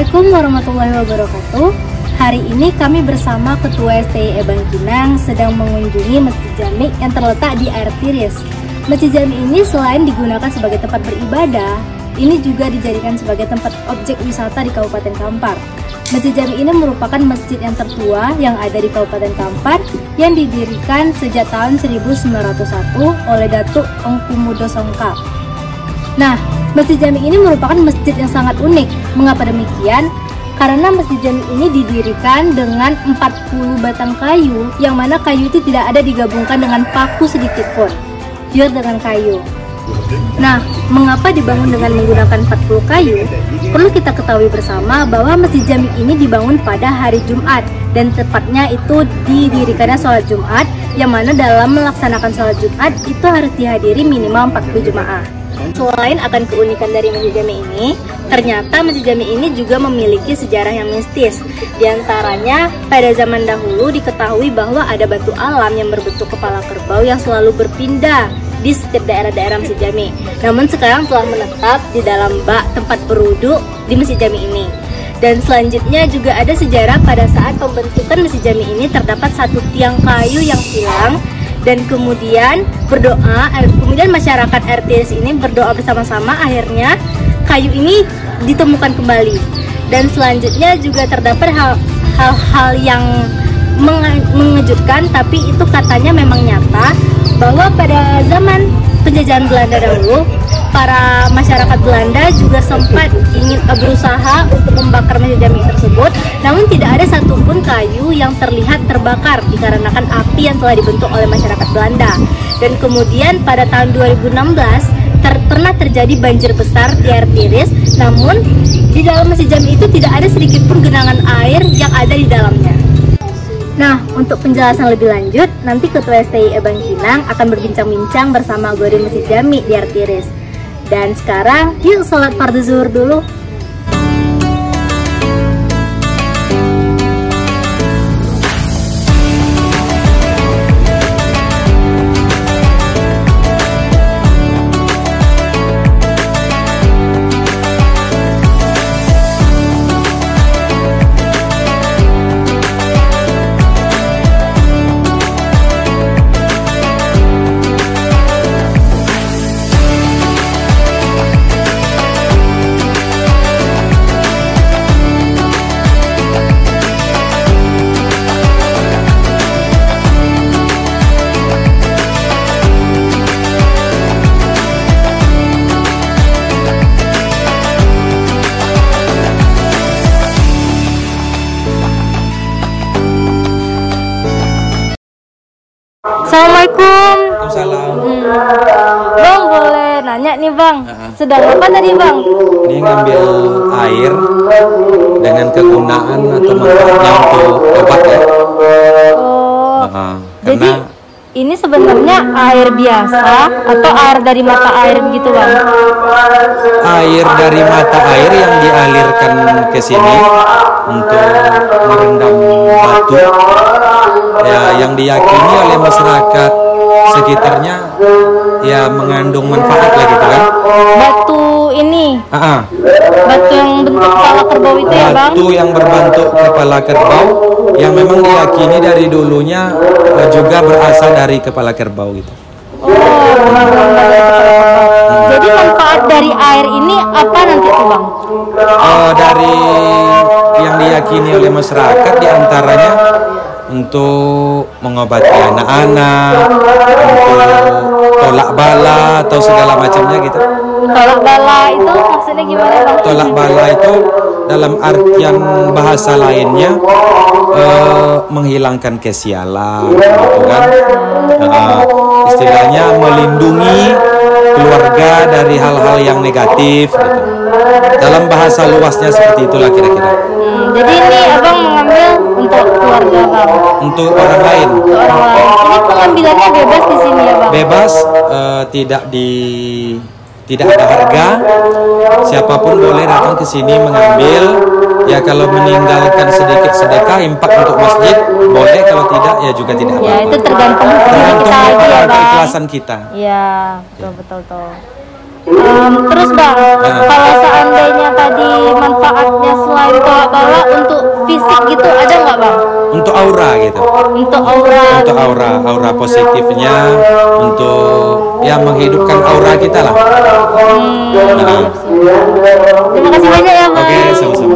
Assalamualaikum warahmatullahi wabarakatuh. Hari ini kami bersama Ketua STIE Bangkinang sedang mengunjungi Masjid Jami yang terletak di Air Tiris. Masjid Jami ini selain digunakan sebagai tempat beribadah, ini juga dijadikan sebagai tempat objek wisata di Kabupaten Kampar. Masjid Jami ini merupakan masjid yang tertua yang ada di Kabupaten Kampar yang didirikan sejak tahun 1901 oleh Datuk Engku Mudo Songkap. Nah, Masjid Jami ini merupakan masjid yang sangat unik. Mengapa demikian? Karena Masjid Jami ini didirikan dengan 40 batang kayu, yang mana kayu itu tidak ada digabungkan dengan paku sedikit pun, pure dengan kayu. Nah, mengapa dibangun dengan menggunakan 40 kayu? Perlu kita ketahui bersama bahwa Masjid Jami ini dibangun pada hari Jumat, dan tepatnya itu didirikannya sholat Jumat, yang mana dalam melaksanakan sholat Jumat itu harus dihadiri minimal 40 jemaah. Selain akan keunikan dari Masjid Jami ini, ternyata Masjid Jami ini juga memiliki sejarah yang mistis. Di antaranya, pada zaman dahulu diketahui bahwa ada batu alam yang berbentuk kepala kerbau yang selalu berpindah di setiap daerah-daerah Masjid Jami. Namun sekarang telah menetap di dalam bak tempat berwudu di Masjid Jami ini. Dan selanjutnya juga ada sejarah pada saat pembentukan Masjid Jami ini terdapat satu tiang kayu yang hilang, dan kemudian masyarakat RTS ini berdoa bersama-sama, akhirnya kayu ini ditemukan kembali. Dan selanjutnya juga terdapat hal-hal yang mengejutkan, tapi itu katanya memang nyata, bahwa pada zaman penjajahan Belanda dahulu, para masyarakat Belanda juga sempat ingin berusaha untuk membakar Masjid Jami tersebut, namun tidak ada satupun kayu yang terlihat terbakar dikarenakan api yang telah dibentuk oleh masyarakat Belanda. Dan kemudian pada tahun 2016 pernah terjadi banjir besar di Air Tiris, namun di dalam Masjid Jami itu tidak ada sedikit pun genangan air yang ada di dalamnya. Nah, untuk penjelasan lebih lanjut, nanti Ketua STIE Bangkinang akan berbincang-bincang bersama Gori Masjid Jami di Air Tiris. Dan sekarang, yuk sholat fardu zuhur dulu. Assalamualaikum. Waalaikumsalam. Bang, boleh nanya nih Bang, sedang apa tadi Bang? Ini ngambil air dengan kegunaan atau manfaatnya untuk obat ya. Jadi ini sebenarnya air biasa atau air dari mata air begitu Bang? Air dari mata air yang dialirkan ke sini untuk merendam batu ya, yang diyakini oleh masyarakat sekitarnya ya mengandung manfaat lah gitu kan. Batu ini? Batu yang bentuk kepala kerbau itu ya Bang? Batu yang berbentuk kepala kerbau yang memang diyakini dari dulunya juga berasal dari kepala kerbau gitu. Jadi manfaat dari air ini apa nanti tuh Bang? Dari yang diyakini oleh masyarakat diantaranya untuk mengobati anak-anak, untuk tolak bala atau segala macamnya gitu. Tolak bala itu maksudnya gimana Bang? Tolak bala itu dalam artian bahasa lainnya menghilangkan kesialan gitu kan. Istilahnya melindungi keluarga dari hal-hal yang negatif gitu. Dalam bahasa luasnya seperti itulah kira-kira. Jadi ini Abang mengambil untuk keluarga Bang? Untuk orang lain. Ini pengambilannya bebas di sini ya Bang? Bebas, tidak ada harga. Siapapun boleh datang ke sini mengambil. Ya kalau meninggalkan sedikit sedekah, impak untuk masjid boleh, kalau tidak ya juga tidak apa-apa. Ya itu tergantung kita lagi ya Bang. Keikhlasan kita. Iya, betul. Terus Bang, kalau seandainya tadi manfaatnya selain toa bala untuk fisik gitu ada nggak Bang? Untuk aura gitu. Untuk aura. Untuk aura positifnya, untuk ya menghidupkan aura kita lah. Terima kasih banyak ya Bang. Oke, sama-sama.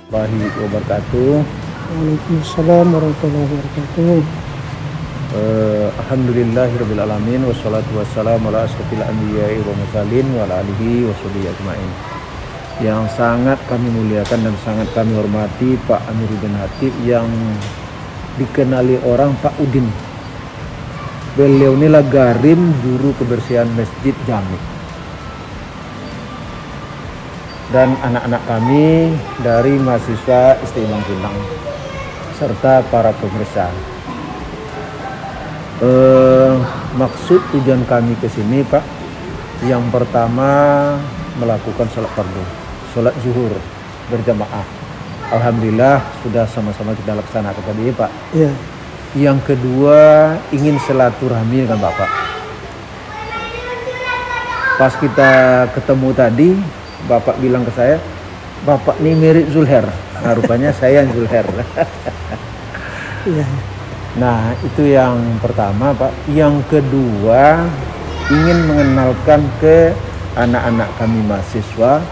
Warahmatullahi wabarakatuh. Waalaikumsalam warahmatullahi wabarakatuh. Alhamdulillahirabbil alamin wassalatu wassalamu ala asyrofil anbiya'i wa mursalin wa ala alihi washabihi ajmain. Yang sangat kami muliakan dan sangat kami hormati Pak Amiruddin Hatib yang dikenali orang Pak Udin. Beliau inilah Garim juru kebersihan Masjid Jami. Dan anak-anak kami dari mahasiswa STI Bangkinang serta para pemirsa. Maksud tujuan kami ke sini Pak, yang pertama melakukan sholat fardu, sholat zuhur berjamaah. Alhamdulillah sudah sama-sama kita laksanakan tadi Pak. Iya. Yang kedua ingin silaturahmi dengan Bapak. Pas kita ketemu tadi, Bapak bilang ke saya, Bapak ini mirip Zulher. Nah, rupanya saya yang Zulher. Iya. Nah, itu yang pertama, Pak. Yang kedua, ingin mengenalkan ke anak-anak kami mahasiswa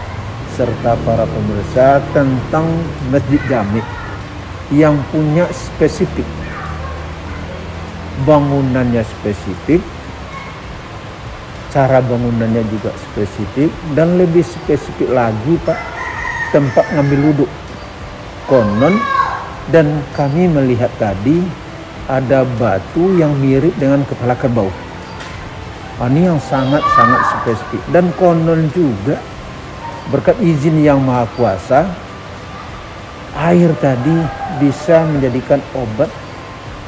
serta para pemirsa tentang Masjid Jami yang punya spesifik. Bangunannya spesifik, cara bangunannya juga spesifik, dan lebih spesifik lagi Pak, tempat ngambil wudhu. Konon, dan kami melihat tadi ada batu yang mirip dengan kepala kerbau. Ini yang sangat-sangat spesifik. Dan konon juga berkat izin yang maha kuasa, air tadi bisa menjadikan obat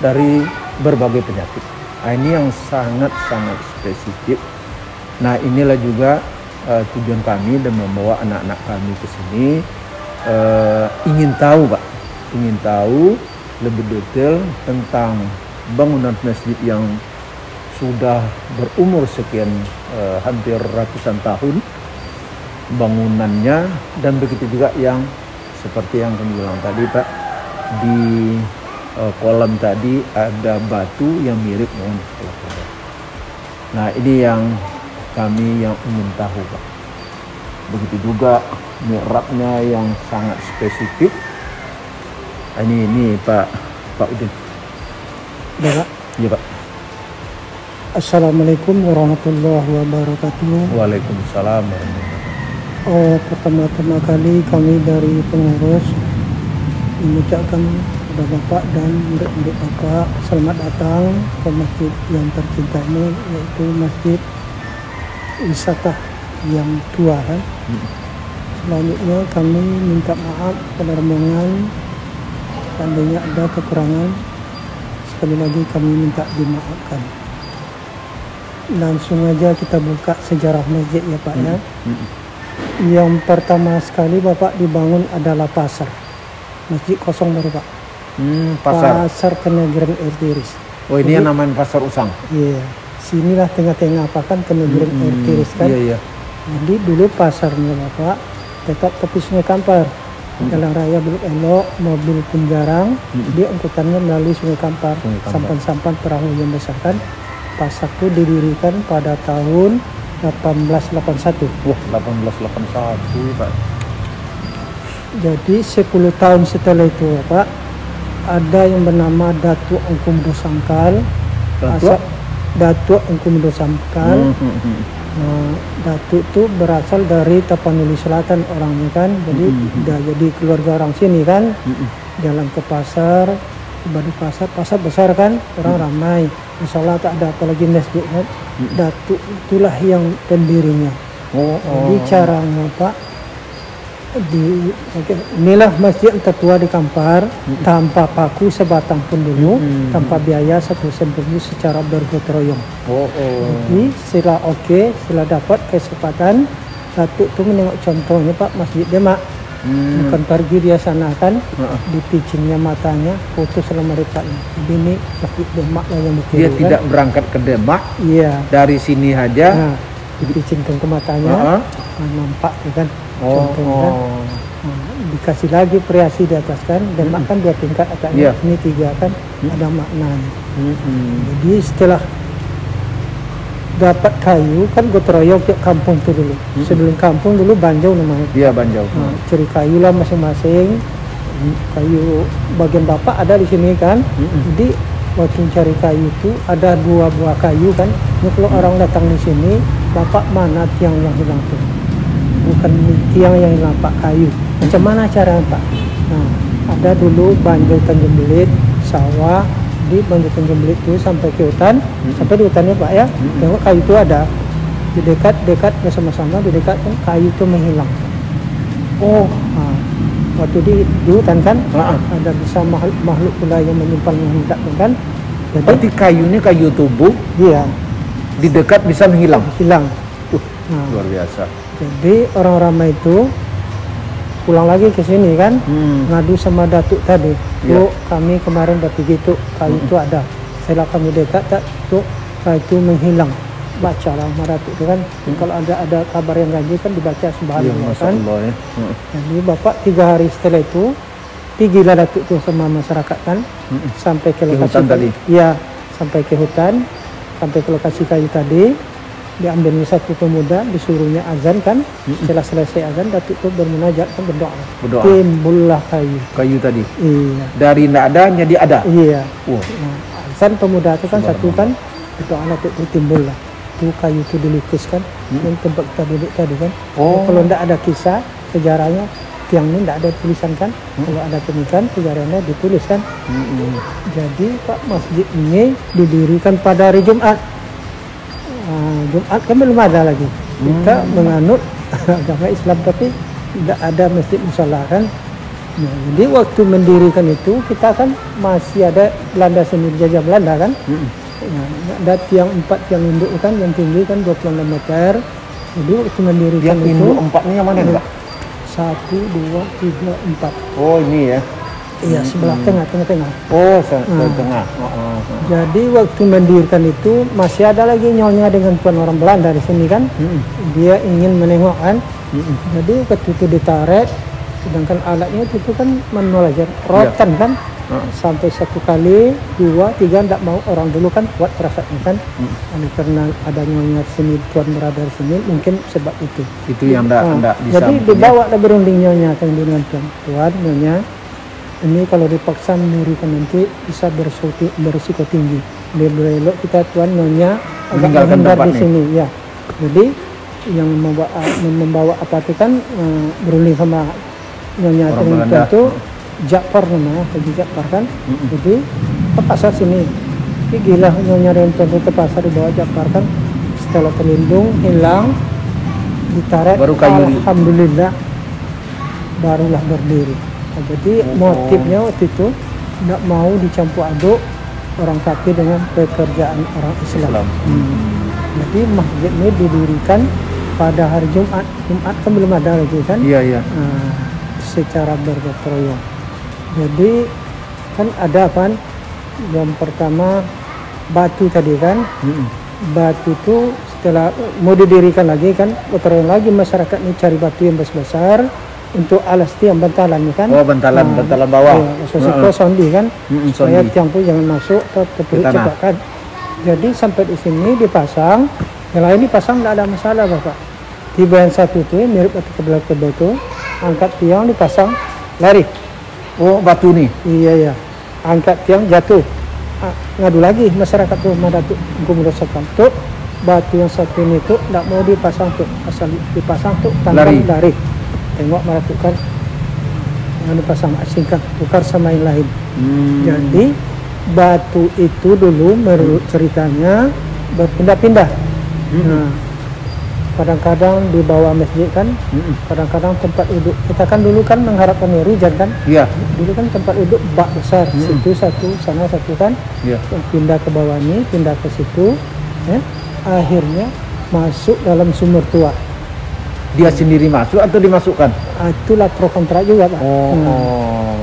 dari berbagai penyakit. Ini yang sangat-sangat spesifik. Nah, inilah juga tujuan kami dan membawa anak-anak kami ke sini, ingin tahu Pak, ingin tahu lebih detail tentang bangunan masjid yang sudah berumur sekian hampir ratusan tahun bangunannya, dan begitu juga yang seperti yang kami bilang tadi Pak, di kolam tadi ada batu yang mirip dengan kepala kerbau. Nah, ini yang kami yang ingin tahu Pak. Begitu juga mihrabnya yang sangat spesifik. Ini Pak Udin. Ya, Pak. Iya Pak. Assalamualaikum warahmatullahi wabarakatuh. Waalaikumsalam warahmatullahi wabarakatuh. Pertama-tama kali kami dari pengurus mengucapkan kepada Bapak dan murid-murid Bapak selamat datang ke masjid yang tercinta ini, yaitu Masjid Wisata yang tua kan. Selanjutnya kami minta maaf kepada rombongan seandainya ada kekurangan, sekali lagi kami minta dimaafkan. Langsung aja kita buka sejarah masjid ya Pak ya. Yang pertama sekali Bapak dibangun adalah pasar. Masjid kosong baru Pak. Pasar Kenegeren Air Tiris. Oh, ini yang namanya Pasar Usang. Iya. Sinilah tengah-tengah apa kan Kenegeren Air Tiris kan. Iya. Jadi dulu pasarnya Bapak tetap tepi Sungai Kampar. Jalan raya belum elok, mobil pun jarang. Jadi angkutannya melalui Sungai Kampar. Sampan-sampan perahu yang besar kan. Kepasak itu didirikan pada tahun 1881. Wah, 1881 Pak. Jadi 10 tahun setelah itu Pak, ada yang bernama Datuk Engku Mudo Sangkal. Datuk Engku Mudo Sangkal. Datuk itu berasal dari Tapanuli Selatan orangnya kan, jadi udah jadi keluarga orang sini kan. Jalan ke pasar, Badu pasar besar kan, orang ramai. Masalah tak ada apalagi masjid kan. Datuk itulah yang pendirinya. Jadi caranya Pak, inilah masjid yang tertua di Kampar, tanpa paku sebatang pun dulu, tanpa biaya 1 sen pun secara bergotong royong. Jadi sila dapat kesempatan Datuk itu menengok contohnya Pak, Masjid Demak. Bukan pergi dia sana kan, di pitchingnya matanya putus selama dekatnya. Jadi ini Masjid Demak lah yang ditiru. Dia tidak berangkat ke Demak, dari sini aja dipitchingkan ke matanya, nampak kan. Contohnya dikasih lagi periasi di atas kan, Demak kan 2 tingkat atasnya, ini 3 kan, ada maknanya. Jadi setelah dapat kayu kan gotong royong ke kampung itu dulu. Sebelum kampung dulu Banjau namanya. Iya, Banjau. Cari kayu lah masing-masing. Kayu bagian bapak ada di sini kan. Jadi waktu cari kayu itu ada 2 buah kayu kan. Ini kalau orang datang di sini, bapak mana tiang yang hilang tuh? Bukan tiang yang hilang Pak, kayu. Macam mana cara Pak? Nah, ada dulu Banjau Tanjung Belit, sawah. Di Banjau Tanjung Belit itu sampai ke hutan, sampai di hutannya Pak ya, tengok kayu itu ada. Di dekat bersama-sama, di dekat kan kayu itu menghilang. Waktu di hutan kan, ada bisa makhluk pula yang menyimpan menghentak kan. Jadi kayunya kayu tubuh, iya. Di dekat bisa menghilang. Hilang. Luar biasa. Jadi orang-orang itu pulang lagi ke sini kan, ngadu sama Datuk tadi. Kami kemarin udah pergi tuh, kayu itu ada. Setelah kami dekat tuh kayu itu menghilang. Baca lah sama Datuk itu kan. Kalau ada kabar yang ganjil kan dibaca subhanallah kan. Jadi bapak 3 hari setelah itu pergilah Datuk tuh sama masyarakat kan, sampai ke lokasi tadi. Iya, sampai ke hutan, sampai ke lokasi kayu tadi. Diambilnya satu pemuda, disuruhnya azan kan. Setelah selesai azan, Datuk itu bermunajat kan, berdoa. Timbullah kayu tadi. Iya. Dari tidak ada jadi ada. Iya. Nah, azan pemuda itu kan satu kan, berdoa Datuk itu timbullah. Itu kayu itu dilukis kan, yang tempat kita duduk tadi kan. Kalau tidak ada kisah sejarahnya, tiang ini tidak ada tulisan kan. Kalau ada tulisan sejarahnya ditulis kan. Jadi Pak, masjid ini didirikan pada hari Jumat. Jumat kan belum ada lagi. Kita menganut agama Islam tapi tidak ada masjid musala kan. Nah, jadi waktu mendirikan itu kita kan masih ada Belanda sendiri, jajah Belanda kan. Nah, ada tiang 4 tiang induk kan yang tinggi kan 26 meter. Jadi waktu mendirikan yang itu induk 4-nya yang mana Pak? 1, 2, 3, 4. Oh ini ya. Iya, sebelah tengah. Sebelah tengah. Jadi waktu mendirikan itu masih ada lagi nyonya dengan tuan orang Belanda di sini kan. Dia ingin menengok kan. Jadi waktu itu ditarik, sedangkan alatnya itu kan manual aja, rotan kan. Sampai 1 kali, 2, 3 tidak mau, orang dulu kan kuat perasaannya kan. Karena ada nyonya di sini, tuan berada di sini, mungkin sebab itu. Itu yang tidak bisa. Jadi dibawa lah berunding nyonya dengan tuan nyonya. Ini kalau dipaksa mendirikan nanti bisa berisiko tinggi. Lebih elok kita tuan nyonya agak menghindar di sini ya. Jadi yang membawa apa itu kan berunding sama nyonya itu Jakfar namanya, Haji Jakfar kan. Jadi ke pasar sini. Ini gila nyonya Renton itu ke pasar dibawa Jakfar kan. Setelah terlindung hilang, ditarik. Baru alhamdulillah barulah berdiri. Nah, jadi motifnya waktu itu tidak mau dicampur aduk orang kafir dengan pekerjaan orang Islam. Jadi masjid ini didirikan pada hari Jumat. Jumat kan belum ada lagi kan? Iya. Secara bergotong royong. Jadi kan ada kan yang pertama batu tadi kan. Batu itu setelah mau didirikan lagi kan, gotong royong lagi masyarakat ini cari batu yang besar-besar untuk alas tiang bantalan kan. Bantalan bawah. Sondi kan. Supaya tiang pun jangan masuk atau terperit cepat kan. Jadi sampai di sini dipasang, yang lain dipasang nggak ada masalah Bapak. Tiba yang satu itu mirip batu kebelah itu, angkat tiang dipasang, lari. Oh, batu nih. Iya ya, angkat tiang jatuh. Ngadu lagi masyarakat tuh Madatu merosotkan tuh batu yang satu ini tuh nggak mau dipasang tuh, asal dipasang tuh tandang lari. Tengok Madatu kan yang dipasang asingkan tukar sama yang lain. Jadi batu itu dulu menurut ceritanya berpindah-pindah. Nah, kadang-kadang di bawah masjid kan, kadang-kadang tempat duduk. Kita kan dulu kan mengharapkan hujan kan. Iya. Dulu kan tempat duduk bak besar, situ satu, sana satu kan. Iya. Pindah ke bawah ini, pindah ke situ. Akhirnya masuk dalam sumur tua. Dia sendiri masuk atau dimasukkan? Itulah pro kontra juga Pak. Oh.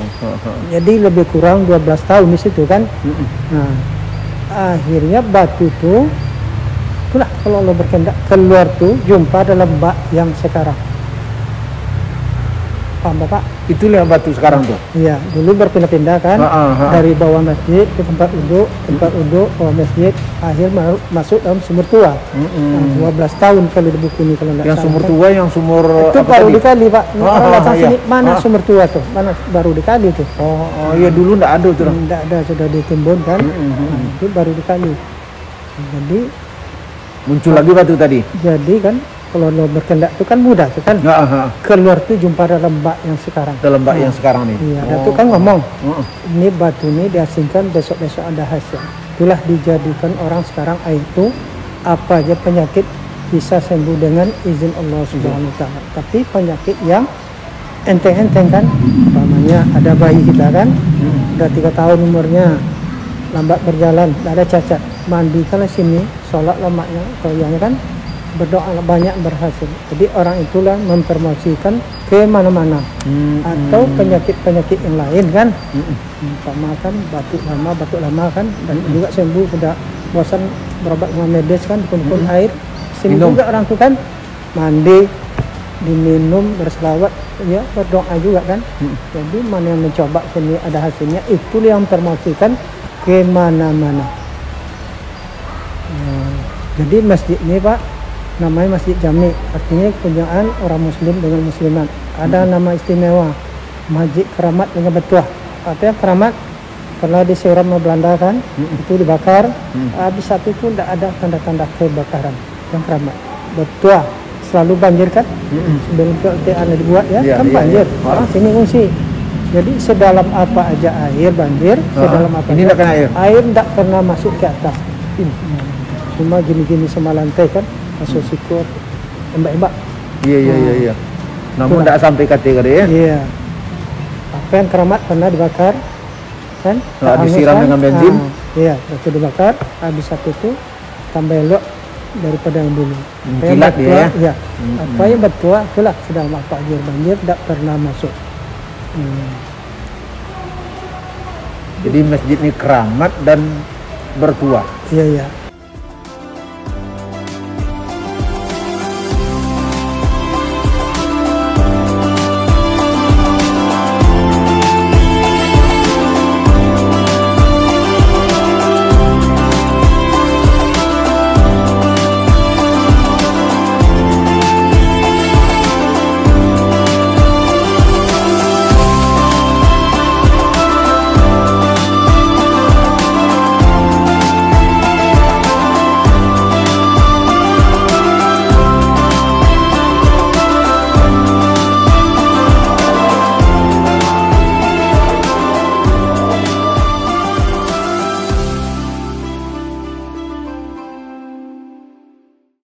Jadi lebih kurang 12 tahun di situ kan. Nah, akhirnya batu itu itulah kalau Allah berkehendak keluar tuh jumpa dalam bak yang sekarang. Paham Bapak? Itulah batu sekarang tuh. Iya, dulu berpindah-pindah kan dari bawah masjid ke tempat duduk bawah masjid, akhir masuk dalam sumur tua. Nah, 12 tahun kalau di buku ini kalau nggak Yang salah. sumur tua, yang sumur Itu apa baru tadi? dikali Pak. Kalau datang iya. sini mana sumur tua tuh? Mana baru dikali tuh? Oh, iya dulu nggak ada tuh. Tidak ada, sudah ditimbun kan. Nah, itu baru dikali. Jadi Muncul lagi batu tadi. kan kalau lo berkendak itu kan mudah tuh kan. Keluar tuh jumpa dalam bak yang sekarang. Dalam bak yang sekarang nih. Iya, Datuk kan ngomong, ini batu ini diasingkan besok-besok ada hasil. Itulah dijadikan orang sekarang air itu apa aja penyakit bisa sembuh dengan izin Allah Subhanahu wa taala. Tapi penyakit yang enteng-enteng kan, umpamanya ada bayi kita kan, udah 3 tahun umurnya, lambat berjalan, tidak ada cacat, mandikanlah sini, sholat lemaknya, koyanya kan, berdoa banyak berhasil. Jadi orang itulah mempromosikan ke mana-mana. Atau penyakit-penyakit yang lain kan, umpama kan batuk lama kan, dan juga sembuh, sudah bosan berobat dengan medis kan, kumpul air, sini juga orang itu kan, mandi, diminum, berselawat, ya berdoa juga kan. Jadi mana yang mencoba sini ada hasilnya, itulah yang mempromosikan ke mana-mana. Jadi masjid ini Pak namanya Masjid Jami, artinya kepunyaan orang muslim dengan muslimat. Ada nama istimewa Masjid Keramat dengan Betuah. Artinya keramat pernah disiram sama Belanda kan, itu dibakar. Habis satu itu tidak ada tanda-tanda kebakaran. Yang keramat. Betuah selalu banjir kan, sebelum PLTA dibuat ya, kan banjir. Orang sini ngungsi. Jadi sedalam apa aja air banjir, sedalam apa ini aja air. Air tidak pernah masuk ke atas. Cuma gini-gini sama lantai kan, masuk sikur, embak-embak. Iya. Namun tidak sampai kategori ya. Iya. Apa yang keramat pernah dibakar, kan? Disiram dengan bensin. Iya, itu dibakar. Habis satu itu tambah elok daripada yang dulu. Kilat dia ya. Iya. Apa yang betul itulah sedang apa air banjir tidak pernah masuk. Jadi masjid ini keramat dan bertuah. Iya.